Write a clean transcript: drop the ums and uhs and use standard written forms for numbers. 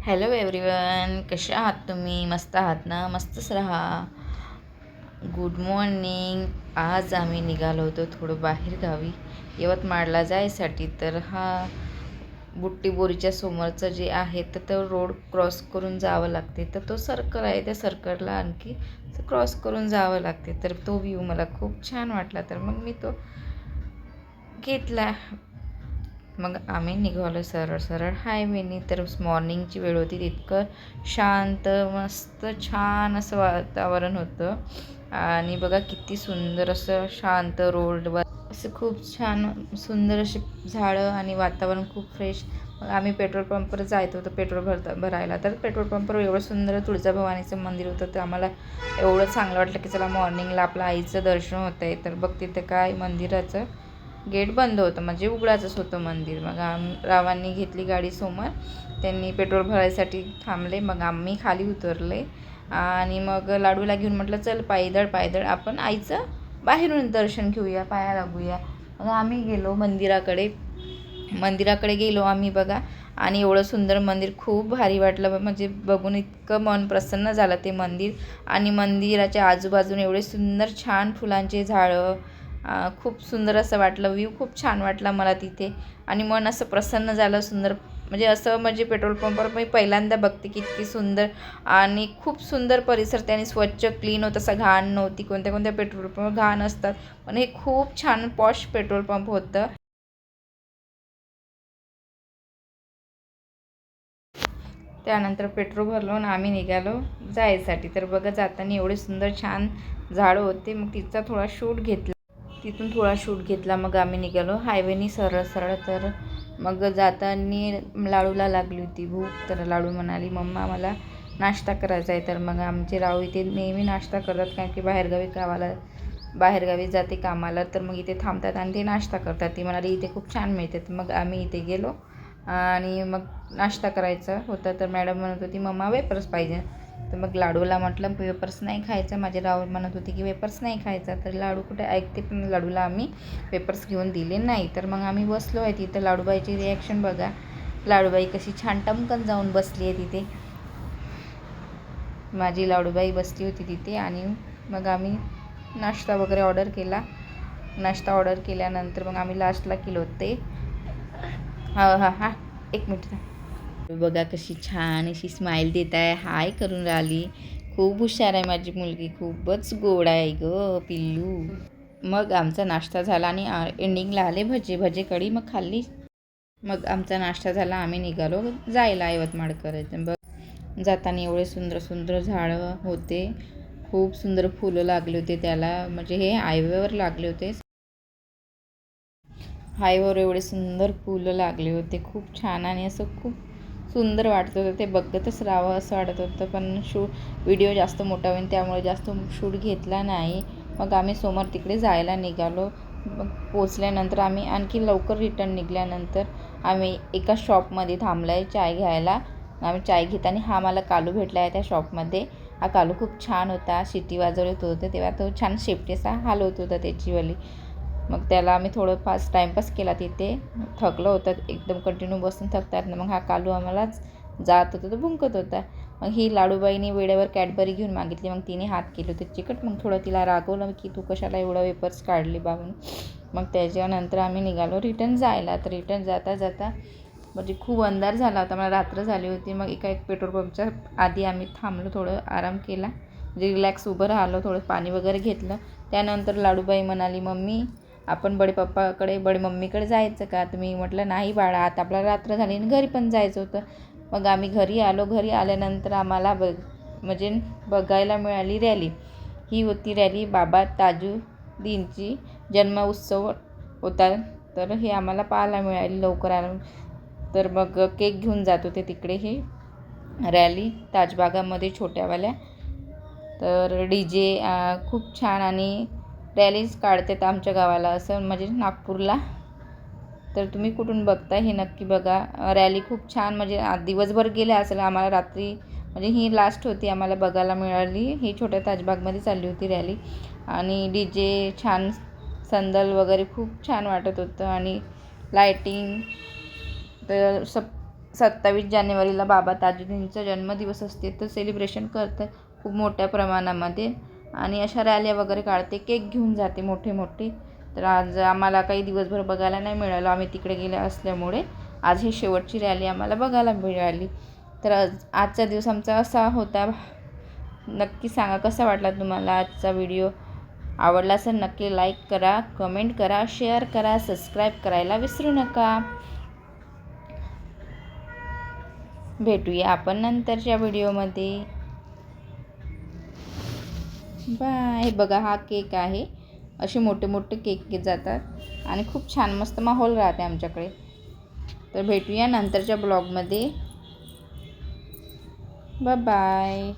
Hello everyone, कशा आहात तुम्ही? मस्त आहात ना? मस्तच राहा. Good morning. आज आम्ही निघालो होतो थोडं बाहेर गावी यवतमाळला जायसाठी. तर हा बुट्टीबोरीच्या समोरचं जे आहे तर तो रोड क्रॉस करून जावं लागते. तर तो सर्कल आहे, त्या सर्कलला आणखी क्रॉस करून जावं लागते. तर तो व्ह्यू मला खूप छान वाटला, तर मग मी तो घेतला. मग आम्ही निघालो सरळ सरळ हायवेनी. तर मॉर्निंगची वेळ होती, तितकं शांत मस्त छान असं वातावरण होतं. आणि बघा किती सुंदर असं शांत रोडवर असं खूप छान सुंदर असे झाडं आणि वातावरण खूप फ्रेश. मग आम्ही पेट्रोल पंपवर जायचं होतं पेट्रोल भरायला. तर पेट्रोल पंपवर एवढं सुंदर तुळजाभवानीचं मंदिर होतं. तर आम्हाला एवढं चांगलं वाटलं की चला मॉर्निंगला आपलं आईचं दर्शन होतं आहे. तर बघ तिथे काय मंदिराचं गेट बंद होतं, म्हणजे उघडाचंच होतं मंदिर. मग रावांनी घेतली गाडी समोर, त्यांनी पेट्रोल भरायसाठी थांबले. मग आम्ही खाली उतरले आणि मग लाडूला घेऊन म्हटलं चल पायदळ आपण आईचं बाहेरून दर्शन घेऊया, पाया लागूया. मग आम्ही गेलो मंदिराकडे गेलो आम्ही बघा. आणि एवढं सुंदर मंदिर, खूप भारी वाटलं, म्हणजे बघून इतकं मन प्रसन्न झालं ते मंदिर. आणि मंदिराच्या आजूबाजूने एवढे सुंदर छान फुलांचे झाडं, खूप सुंदर असं वाटलं. व्ह्यू खूप छान वाटला मला तिथे आणि मन असं प्रसन्न झालं. सुंदर म्हणजे असं म्हणजे पेट्रोल पंपवर मी पहिल्यांदा बघते की इतकी सुंदर आणि खूप सुंदर परिसर. त्याने स्वच्छ क्लीन होतं, असं घाण नव्हती. कोणत्या कोणत्या पेट्रोल पंप घाण असतात, पण हे खूप छान पॉश पेट्रोल पंप होतं. त्यानंतर पेट्रोल भरलो आणि आम्ही निघालो जायसाठी. तर बघा जाताना एवढे सुंदर छान झाडं होते. मग तिथून थोडा शूट घेतला. मग आम्ही निघालो हायवेनी सरळ सरळ. तर मग जाताना लाडूला लागली होती भूक. तर लाडू म्हणाली मम्मा मला नाश्ता करायचा आहे. तर मग आमचे राहू इथे नेहमी नाश्ता करतात, कारण की बाहेरगावी जाते कामाला. तर मग इथे थांबतात आणि ते नाश्ता करतात. ती म्हणाली इथे खूप छान मिळते. तर मग आम्ही इथे गेलो आणि मग नाश्ता करायचा होता. तर मॅडम म्हणत होती मम्मा वेपर्स पाहिजे. तर मग लाडूला म्हटलं वेपर्स नाही खायचं. माझे राहुल म्हणत होते की वेपर्स नाही खायचा. तर लाडू कुठे ऐकते, पण लाडूला आम्ही वेपर्स घेऊन दिले नाही. तर मग आम्ही बसलो आहे तिथं. लाडूबाईची रिॲक्शन बघा. लाडूबाई कशी छान टमकन जाऊन बसली आहे तिथे. माझी लाडूबाई बसली होती तिथे. आणि मग आम्ही नाश्ता वगैरे ऑर्डर केला. नाश्ता ऑर्डर केल्यानंतर मग आम्ही लास्टला केलो ते हा एक मिनिट. बघा कशी छान अशी स्माईल देत आहे, हाय करून राहिली. खूप हुशार आहे माझी मुलगी, खूपच गोड आहे ग पिल्लू. मग आमचा नाश्ता झाला आणि एंडिंगला आले भजे कढी मग खाल्ली. मग आमचा नाश्ता झाला, आम्ही निघालो जायला यवतमाळकडे. बघ जाताना एवढे सुंदर सुंदर झाडं होते, खूप सुंदर फुलं लागले होते त्याला. म्हणजे हे हायवेवर लागले होते. हायवेवर एवढे सुंदर फुलं लागले होते, खूप छान. आणि असं खूप सुंदर वाटत होतं, ते बघतच राहावं असं वाटत होतं. पण व्हिडिओ जास्त मोठा होईल त्यामुळे जास्त शूट घेतला नाही. मग आम्ही समोर तिकडे जायला निघालो. मग पोचल्यानंतर आम्ही आणखी लवकर रिटर्न निघाल्यानंतर आम्ही एका शॉपमध्ये थांबला आहे चाय घ्यायला. आम्ही चाय घेताना हा मला कालू भेटला आहे त्या शॉपमध्ये. हा कालू खूप छान होता, शिटी वाजवत होतं तेव्हा तो छान शेपटी असा हलवत होता त्याचीवाली. मग त्याला आम्ही थोडं टाईमपास केला तिथे. थकलं होतं एकदम, कंटिन्यू बसून थकतात ना. मग हा कालू आम्हालाच जात होता, तो भुंकत होता. मग ही लाडूबाईने वेळेवर कॅडबरी घेऊन मागितली. मग तिने हात केले होते चिकट. मग थोडं तिला रागवलं की तू कशाला एवढा वेपर्स काढले बाबून. मग त्याच्यानंतर आम्ही निघालो रिटर्न जायला. तर रिटर्न जाता म्हणजे खूप अंधार झाला होता, मला रात्र झाली होती. मग एक पेट्रोल पंपच्या आधी आम्ही थांबलो, थोडं आराम केला, म्हणजे रिलॅक्स उभं राहिलो, थोडं पाणी वगैरे घेतलं. त्यानंतर लाडूबाई म्हणाली मम्मी आपण बडे मम्मीकडे जायचं का? तुम्ही म्हटलं नाही बाळा, आता आपल्याला रात्र झाली आणि घरी पण जायचं होतं. मग आम्ही घरी आलो. घरी आल्यानंतर आम्हाला म्हणजे बघायला मिळाली रॅली. ही होती रॅली बाबा ताजुद्दीनची जन्म उत्सव होता. तर हे आम्हाला पाहायला मिळाली लवकर आलं. तर मग केक घेऊन जात होते तिकडे हे रॅली ताजबागामध्ये छोट्यावाल्या. तर DJ खूप छान आणि रॅलीज काढतात आमच्या गावाला, असं म्हणजे नागपूरला. तर तुम्ही कुठून बघताय हे नक्की बघा. रॅली खूप छान, म्हणजे दिवसभर गेले असेल, आम्हाला रात्री म्हणजे ही लास्ट होती आम्हाला बघायला मिळाली. ही छोट्या ताजबागमध्ये चालली होती रॅली. आणि DJ छान, संदल वगैरे खूप छान वाटत होतं. आणि लायटिंग तर 27 जानेवारीला बाबा ताजुद्दीनचा जन्मदिवस असते, तर सेलिब्रेशन करतात खूप मोठ्या प्रमाणामध्ये आणि अशा रॅल्या वगैरे काढते, केक घेऊन जाते मोठे मोठे. तर आज आम्हाला काही दिवसभर बघायला नाही मिळालं, आम्ही तिकडे गेले असल्यामुळे आज ही शेवटची रॅली आम्हाला बघायला मिळाली. तर आजचा दिवस आमचा असा होता. नक्की सांगा कसा वाटला तुम्हाला आजचा व्हिडिओ. आवडला असेल नक्की लाईक करा, कमेंट करा, शेअर करा, सबस्क्राईब करायला विसरू नका. भेटूया आपण नंतरच्या व्हिडिओमध्ये. बाय. बघा हा केक आहे, असे मोठे मोठे केक जातात आणि खूप छान मस्त माहोल राहते आमच्याकडे. तर भेटूया नंतरच्या ब्लॉगमध्ये. Bye bye.